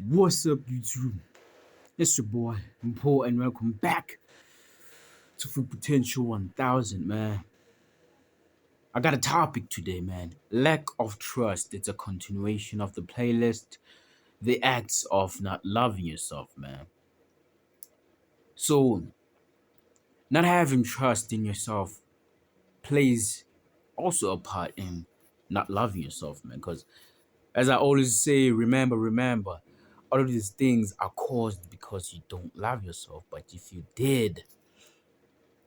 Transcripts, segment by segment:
What's up, YouTube? It's your boy, Mpo, and welcome back to Full Potential 1000, man. I got a topic today, man. Lack of trust. It's a continuation of the playlist, the acts of not loving yourself, man. So, not having trust in yourself plays also a part in not loving yourself, man. Because, as I always say, remember, all of these things are caused because you don't love yourself. But if you did,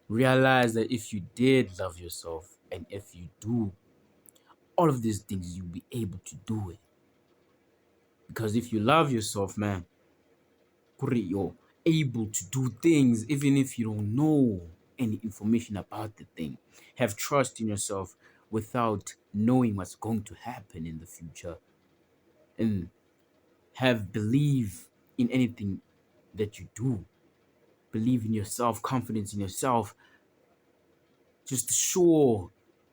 realize that if you did love yourself and if you do all of these things, you'll be able to do it. Because if you love yourself, man, you're able to do things even if you don't know any information about the thing. Have trust in yourself without knowing what's going to happen in the future. And have belief in anything that you do. Believe in yourself, confidence in yourself. Just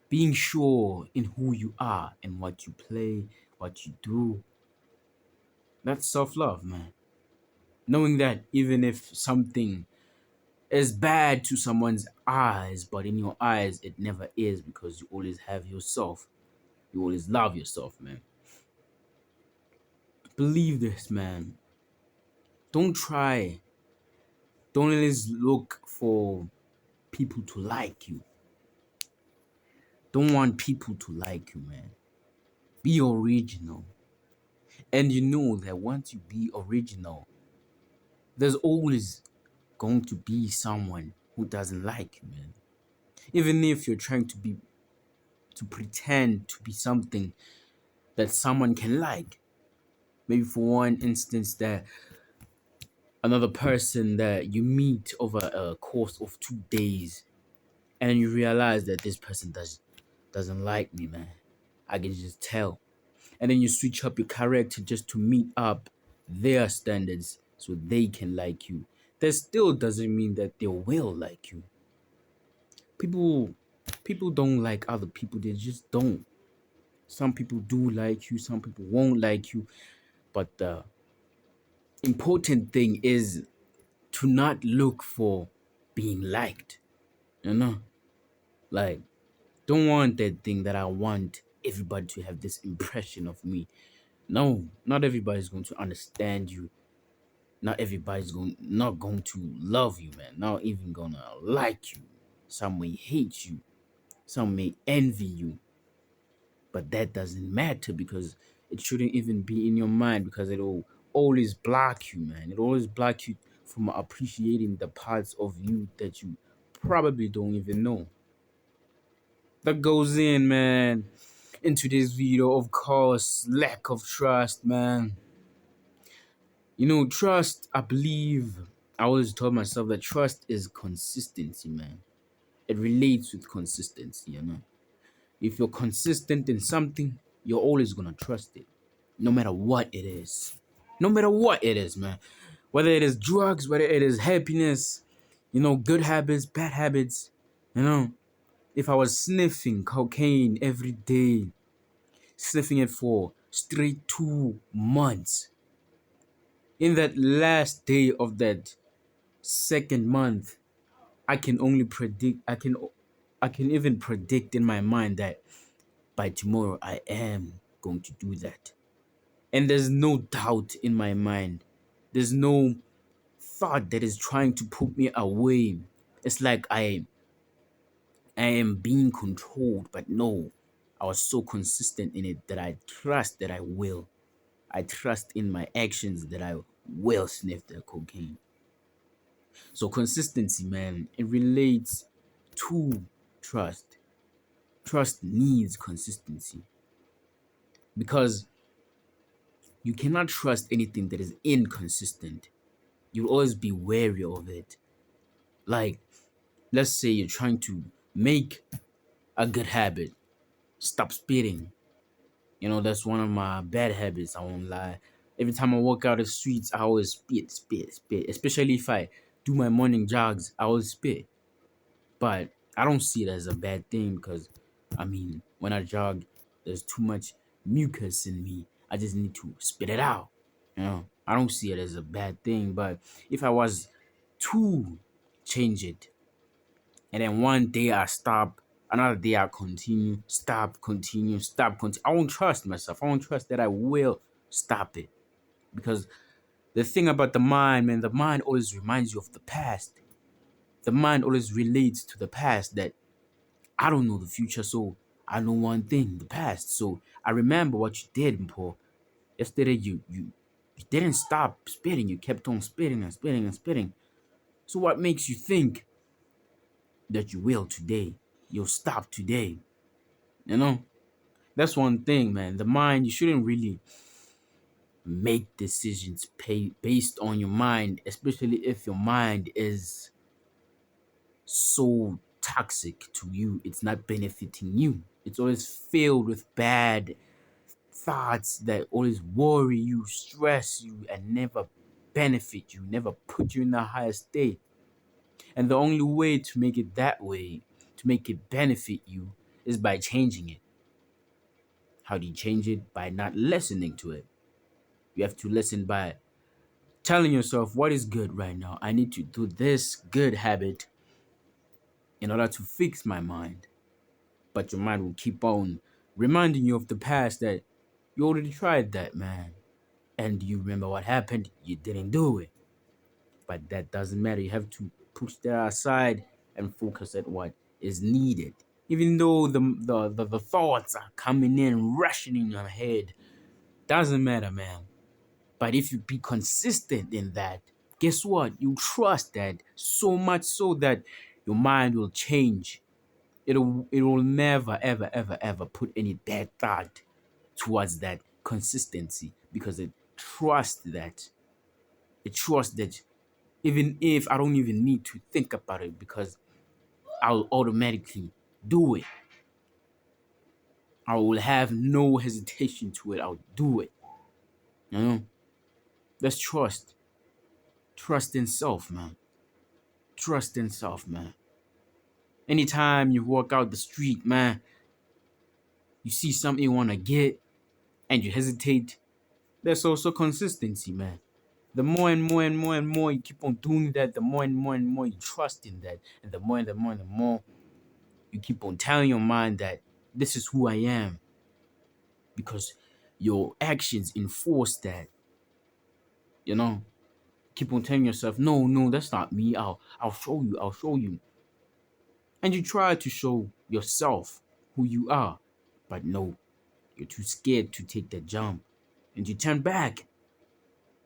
being sure in who you are and what you play, what you do. That's self-love, man. Knowing that even if something is bad to someone's eyes, but in your eyes it never is, because you always have yourself. You always love yourself, man. Believe this, man. Don't try. Don't always look for people to like you. Don't want people to like you, man. Be original. And you know that once you be original, there's always going to be someone who doesn't like you, man. Even if you're trying to pretend to be something that someone can like. Maybe for one instance, that another person that you meet over a course of 2 days, and you realize that this person doesn't like me, man. I can just tell. And then you switch up your character just to meet up their standards so they can like you. That still doesn't mean that they will like you. People people don't like other people. They just don't. Some people do like you, some people won't like you. But the important thing is to not look for being liked. You know? Like, don't want that thing that I want everybody to have this impression of me. No, not everybody's going to understand you. Not everybody's not going to love you, man. Not even gonna like you. Some may hate you. Some may envy you. But that doesn't matter, because it shouldn't even be in your mind, because it'll always block you, man. It'll always block you from appreciating the parts of you that you probably don't even know. That goes in, man, into this video, of course, lack of trust, man. You know, trust, I believe, I always told myself that trust is consistency, man. It relates with consistency, you know. If you're consistent in something, you're always gonna trust it, no matter what it is. No matter what it is, man. Whether it is drugs, whether it is happiness, good habits, bad habits, you know. If I was sniffing cocaine every day, sniffing it for straight 2 months, in that last day of that second month, I can only predict, I can even predict in my mind that by tomorrow I am going to do that. And there's no doubt in my mind. There's no thought that is trying to put me away. It's like I am being controlled, but no. I was so consistent in it that I trust that I will. I trust in my actions that I will sniff the cocaine. So consistency, man, it relates to trust. Trust needs consistency, because you cannot trust anything that is inconsistent. You'll always be wary of it. Like, let's say you're trying to make a good habit. Stop spitting. That's one of my bad habits, I won't lie. Every time I walk out the streets, I always spit. Especially if I do my morning jogs, I always spit. But I don't see it as a bad thing, because, when I jog, there's too much mucus in me. I just need to spit it out, I don't see it as a bad thing, but if I was to change it, and then one day I stop, another day I continue, stop, continue, stop, continue, I won't trust myself. I won't trust that I will stop it. Because the thing about the mind, man, the mind always reminds you of the past. The mind always relates to the past that I don't know the future, so I know one thing, the past. So I remember what you did, Paul. Yesterday you didn't stop spitting, you kept on spitting and spitting and spitting. So what makes you think that you will today? You'll stop today. You know? That's one thing, man. The mind, you shouldn't really make decisions based on your mind, especially if your mind is so toxic to you, it's not benefiting you. It's always filled with bad thoughts that always worry you, stress you, and never benefit you, never put you in a higher state. And the only way to make it that way, to make it benefit you, is by changing it. How do you change it? By not listening to it. You have to listen by telling yourself what is good right now. I need to do this good habit in order to fix my mind. But your mind will keep on reminding you of the past that you already tried that, man. And you remember what happened, you didn't do it. But that doesn't matter. You have to push that aside and focus at what is needed. Even though the thoughts are coming in, rushing in your head, doesn't matter, man. But if you be consistent in that, guess what? You trust that so much so that your mind will change. It will never ever ever ever put any bad thought towards that consistency because it trusts that even if I don't even need to think about it because I'll automatically do it. I will have no hesitation to it. I'll do it. You know? That's trust. Trust in self, man. Trust in self, man. Anytime you walk out the street, man, you see something you want to get and you hesitate, there's also consistency, man. The more and more and more and more you keep on doing that, the more and more you trust in that. And the more and the more and the more you keep on telling your mind that this is who I am. Because your actions enforce that, you know. Keep on telling yourself, no, no, that's not me. I'll show you, I'll show you. And you try to show yourself who you are. But no, you're too scared to take that jump. And you turn back.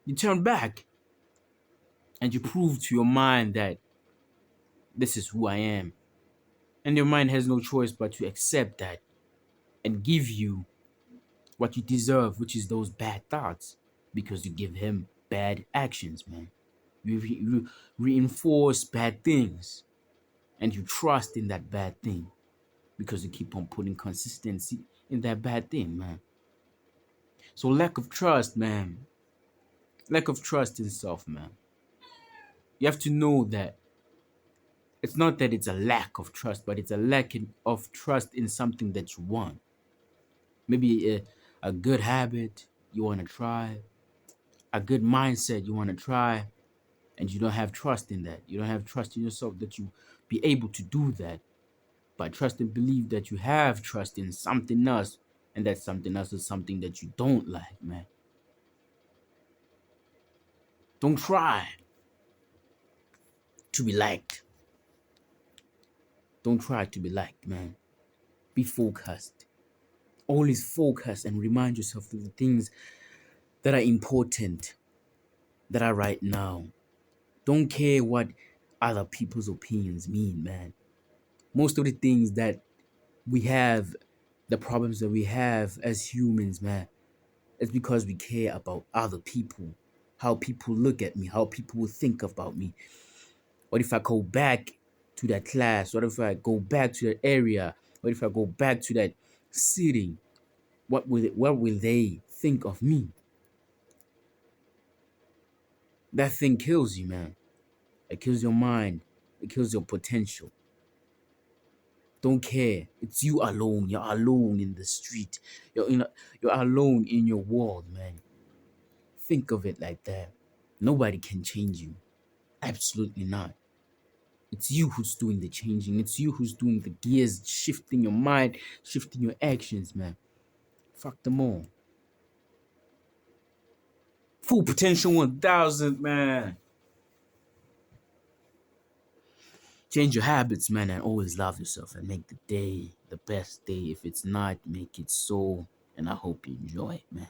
You turn back. And you prove to your mind that this is who I am. And your mind has no choice but to accept that and give you what you deserve, which is those bad thoughts, because you give him bad actions, man. You reinforce bad things and you trust in that bad thing because you keep on putting consistency in that bad thing, man. So lack of trust, man. Lack of trust in self, man. You have to know that it's not that it's a lack of trust, but it's a of trust in something that you want. Maybe a good habit you want to try, a good mindset you want to try, and you don't have trust in that. You don't have trust in yourself that you be able to do that. But trust and believe that you have trust in something else, and that something else is something that you don't like, man. Don't try to be liked. Don't try to be liked, man. Be focused. Always focus and remind yourself of the things that are important, that are right now. Don't care what other people's opinions mean, man. Most of the things that we have, the problems that we have as humans, man, it's because we care about other people, how people look at me, how people will think about me. What if I go back to that class? What if I go back to that area? What if I go back to that city? What will they think of me? That thing kills you, man. It kills your mind. It kills your potential. Don't care. It's you alone. You're alone in the street. You're alone in your world, man. Think of it like that. Nobody can change you. Absolutely not. It's you who's doing the changing. It's you who's doing the gears, shifting your mind, shifting your actions, man. Fuck them all. Full potential 1000, man. Change your habits, man, and always love yourself and make the day the best day. If it's not, make it so. And I hope you enjoy it, man.